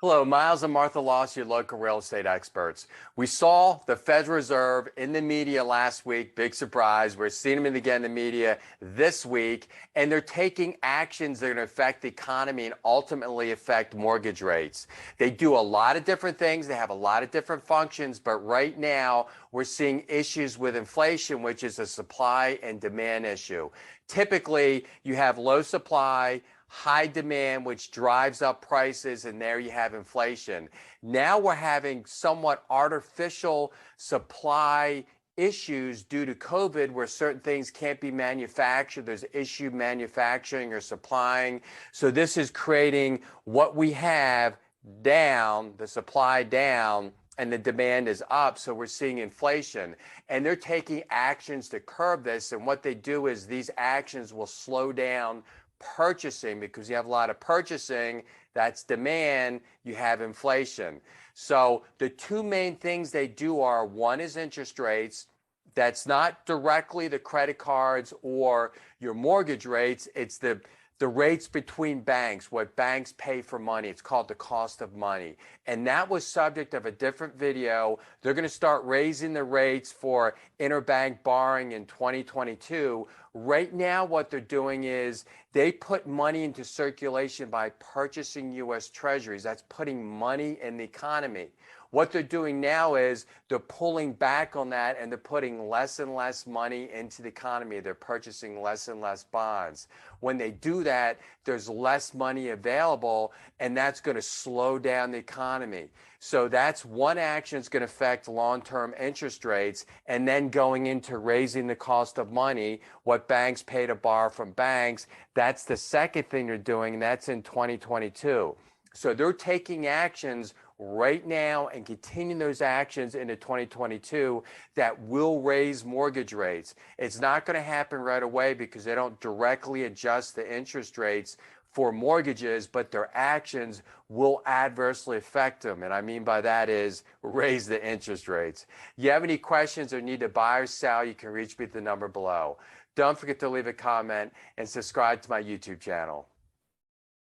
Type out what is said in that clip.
Hello, Miles and Martha Loss, your local real estate experts. We saw the Federal Reserve in the media last week. Big surprise. We're seeing them again in the media this week, and they're taking actions that are going to affect the economy and ultimately affect mortgage rates. They do a lot of different things. They have a lot of different functions, but right now we're seeing issues with inflation, which is a supply and demand issue. Typically, you have low supply, high demand, which drives up prices, and there you have inflation. Now we're having somewhat artificial supply issues due to COVID where certain things can't be manufactured. There's issue manufacturing or supplying. So this is creating what we have down, the supply down, and the demand is up. So we're seeing inflation, and they're taking actions to curb this. And what they do is these actions will slow down purchasing, because you have a lot of purchasing, that's demand, you have inflation. So the two main things they do are, one is interest rates. That's not directly the credit cards or your mortgage rates. It's the rates between banks, what banks pay for money. It's called the cost of money. And that was subject of a different video. They're going to start raising the rates for interbank borrowing in 2022. Right now, what they're doing is they put money into circulation by purchasing U.S. Treasuries. That's putting money in the economy. What they're doing now is they're pulling back on that, and they're putting less and less money into the economy. They're purchasing less and less bonds. When they do that, there's less money available, and that's going to slow down the economy. So that's one action that's going to affect long-term interest rates, and then going into raising the cost of money, what banks pay to borrow from banks. That's the second thing they're doing, and that's in 2022. So they're taking actions right now and continuing those actions into 2022 that will raise mortgage rates. It's not going to happen right away because they don't directly adjust the interest rates for mortgages, but their actions will adversely affect them. And I mean by that is raise the interest rates. You have any questions or need to buy or sell, you can reach me at the number below. Don't forget to leave a comment and subscribe to my YouTube channel.